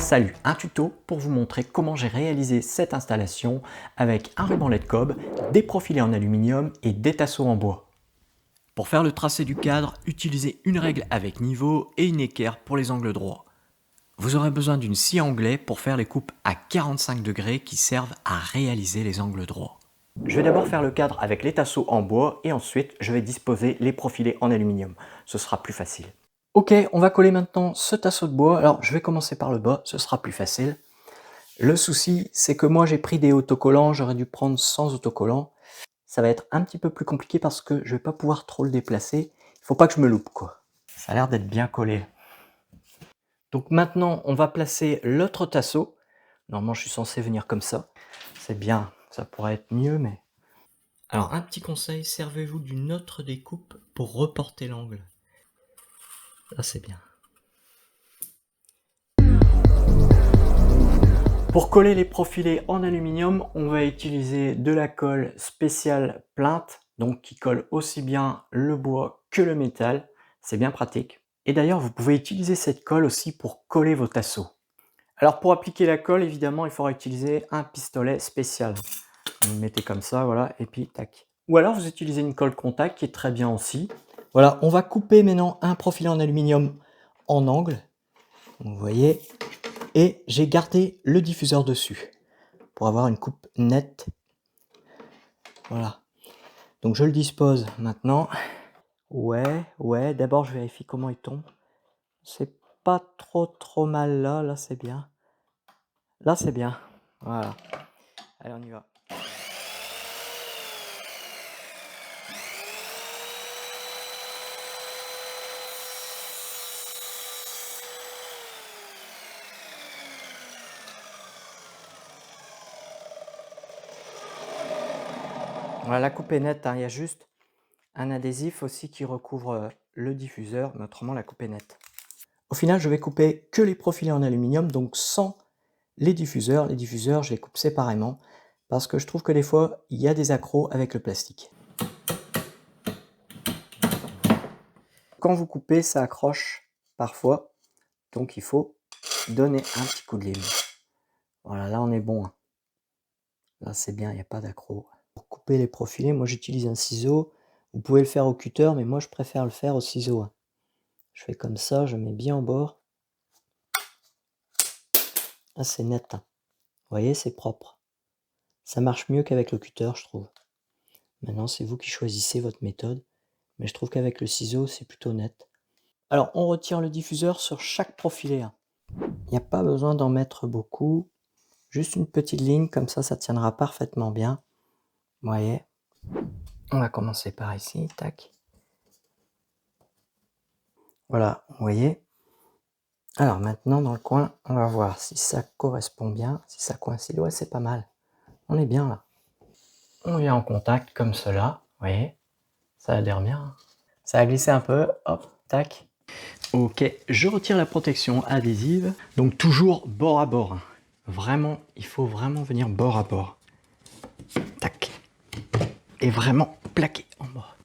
Salut, un tuto pour vous montrer comment j'ai réalisé cette installation avec un ruban LED cob, des profilés en aluminium et des tasseaux en bois. Pour faire le tracé du cadre, utilisez une règle avec niveau et une équerre pour les angles droits. Vous aurez besoin d'une scie anglais pour faire les coupes à 45 degrés qui servent à réaliser les angles droits. Je vais d'abord faire le cadre avec les tasseaux en bois et ensuite je vais disposer les profilés en aluminium. Ce sera plus facile. Ok, on va coller maintenant ce tasseau de bois. Alors je vais commencer par le bas, ce sera plus facile. Le souci, c'est que moi j'ai pris des autocollants, j'aurais dû prendre sans autocollants. Ça va être un petit peu plus compliqué parce que je vais pas pouvoir trop le déplacer. Il faut pas que je me loupe quoi. Ça a l'air d'être bien collé. Donc maintenant, on va placer l'autre tasseau. Normalement, je suis censé venir comme ça. C'est bien, ça pourrait être mieux, mais... Alors, un petit conseil, servez-vous d'une autre découpe pour reporter l'angle. Là, c'est bien. Pour coller les profilés en aluminium, on va utiliser de la colle spéciale Plainte, donc qui colle aussi bien le bois que le métal. C'est bien pratique. Et d'ailleurs, vous pouvez utiliser cette colle aussi pour coller vos tasseaux. Alors pour appliquer la colle, évidemment, il faudra utiliser un pistolet spécial. Vous le mettez comme ça, voilà, et puis tac. Ou alors vous utilisez une colle contact qui est très bien aussi. Voilà, on va couper maintenant un profilet en aluminium en angle. Vous voyez, et j'ai gardé le diffuseur dessus pour avoir une coupe nette. Voilà. Donc je le dispose maintenant. Ouais, d'abord je vérifie comment il tombe. C'est pas trop mal là c'est bien. Là c'est bien. Voilà. Allez, on y va. Voilà, la coupe est nette, hein. Il y a juste un adhésif aussi qui recouvre le diffuseur, mais autrement la coupe est nette. Au final, je vais couper que les profilés en aluminium, donc sans les diffuseurs. Les diffuseurs, je les coupe séparément, parce que je trouve que des fois, il y a des accros avec le plastique. Quand vous coupez, ça accroche parfois, donc il faut donner un petit coup de lime. Voilà, là on est bon. Là c'est bien, il n'y a pas d'accro. Pour couper les profilés, moi j'utilise un ciseau. Vous pouvez le faire au cutter, mais moi je préfère le faire au ciseau. Je fais comme ça, je mets bien en bord. Ah, c'est net. Vous voyez, c'est propre. Ça marche mieux qu'avec le cutter, je trouve. Maintenant, c'est vous qui choisissez votre méthode. Mais je trouve qu'avec le ciseau, c'est plutôt net. Alors, on retire le diffuseur sur chaque profilé. Il n'y a pas besoin d'en mettre beaucoup. Juste une petite ligne, comme ça tiendra parfaitement bien. Vous voyez. On va commencer par ici, tac. Voilà, vous voyez. Alors maintenant, dans le coin, on va voir si ça correspond bien, si ça coïncide. Ouais, c'est pas mal. On est bien là. On vient en contact comme cela, vous voyez. Ça adhère bien. Ça a glissé un peu, hop, tac. Ok, je retire la protection adhésive. Donc toujours bord à bord. Vraiment, il faut vraiment venir bord à bord. Tac. Et vraiment plaquer en bas.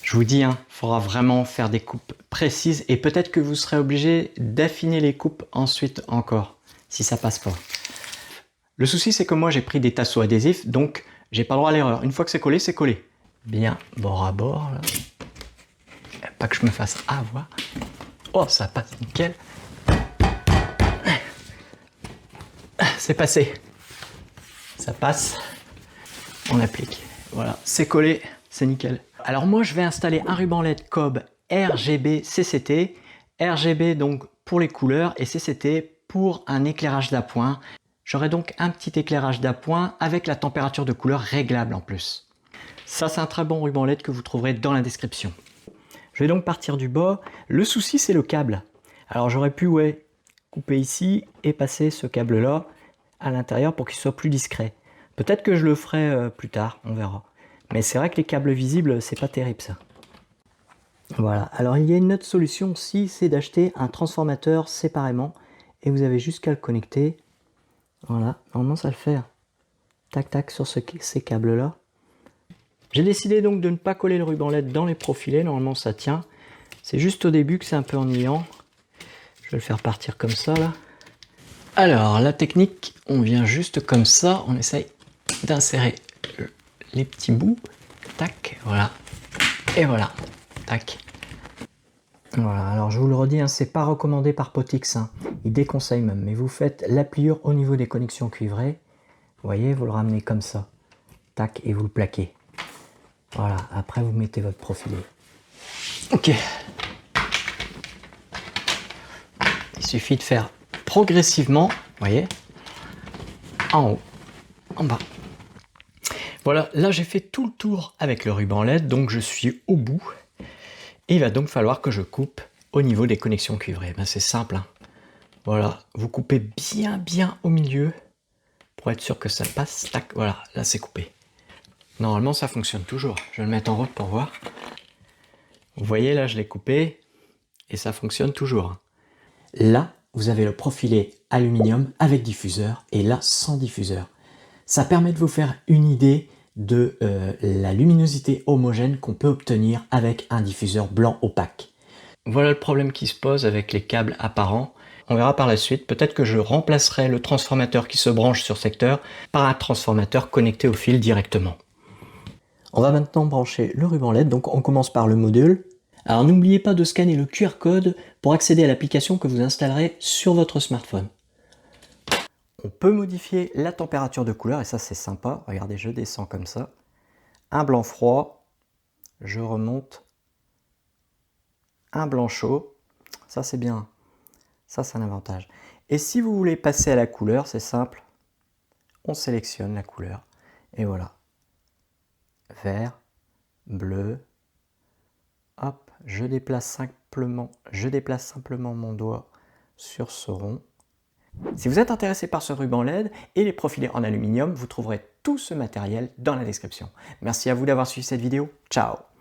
Je vous dis, il faudra vraiment faire des coupes précises et peut-être que vous serez obligé d'affiner les coupes ensuite encore, si ça passe pas. Le souci, c'est que moi, j'ai pris des tasseaux adhésifs, donc j'ai pas le droit à l'erreur. Une fois que c'est collé, c'est collé. Bien bord à bord, là. Pas que je me fasse avoir. Oh, ça passe nickel. C'est passé. Ça passe. On applique. Voilà, c'est collé, c'est nickel. Alors moi, je vais installer un ruban LED cob RGB CCT. RGB donc pour les couleurs et CCT pour un éclairage d'appoint. J'aurai donc un petit éclairage d'appoint avec la température de couleur réglable en plus. Ça, c'est un très bon ruban LED que vous trouverez dans la description. Je vais donc partir du bas. Le souci, c'est le câble. Alors j'aurais pu couper ici et passer ce câble-là à l'intérieur pour qu'il soit plus discret. Peut-être que je le ferai plus tard, on verra. Mais c'est vrai que les câbles visibles, c'est pas terrible ça. Voilà, alors il y a une autre solution aussi, c'est d'acheter un transformateur séparément. Et vous avez juste qu'à le connecter. Voilà, normalement ça le fait. Tac tac sur ces câbles-là. J'ai décidé donc de ne pas coller le ruban LED dans les profilés, normalement ça tient. C'est juste au début que c'est un peu ennuyant. Je vais le faire partir comme ça là. Alors, la technique, on vient juste comme ça, on essaye d'insérer les petits bouts. Tac, voilà. Et voilà. Tac. Voilà, alors je vous le redis, hein, c'est pas recommandé par Potix, hein. Il déconseille même, mais vous faites la pliure au niveau des connexions cuivrées. Vous voyez, vous le ramenez comme ça. Tac, et vous le plaquez. Voilà, après vous mettez votre profilé. Ok. Il suffit de faire progressivement, vous voyez, en haut, en bas. Voilà, là j'ai fait tout le tour avec le ruban LED, donc je suis au bout. Et il va donc falloir que je coupe au niveau des connexions cuivrées. Ben, c'est simple, hein. Voilà, vous coupez bien au milieu pour être sûr que ça passe. Tac, voilà, là c'est coupé. Normalement ça fonctionne toujours. Je vais le mettre en route pour voir. Vous voyez, là je l'ai coupé et ça fonctionne toujours. Là, vous avez le profilé aluminium avec diffuseur et là sans diffuseur. Ça permet de vous faire une idée de la luminosité homogène qu'on peut obtenir avec un diffuseur blanc opaque. Voilà le problème qui se pose avec les câbles apparents. On verra par la suite, peut-être que je remplacerai le transformateur qui se branche sur secteur par un transformateur connecté au fil directement. On va maintenant brancher le ruban LED, donc on commence par le module. Alors n'oubliez pas de scanner le QR code pour accéder à l'application que vous installerez sur votre smartphone. On peut modifier la température de couleur et ça c'est sympa. Regardez, je descends comme ça. Un blanc froid, je remonte. Un blanc chaud, ça c'est bien. Ça c'est un avantage. Et si vous voulez passer à la couleur, c'est simple. On sélectionne la couleur et voilà. Vert, bleu. Hop, je déplace simplement mon doigt sur ce rond. Si vous êtes intéressé par ce ruban LED et les profilés en aluminium, vous trouverez tout ce matériel dans la description. Merci à vous d'avoir suivi cette vidéo. Ciao!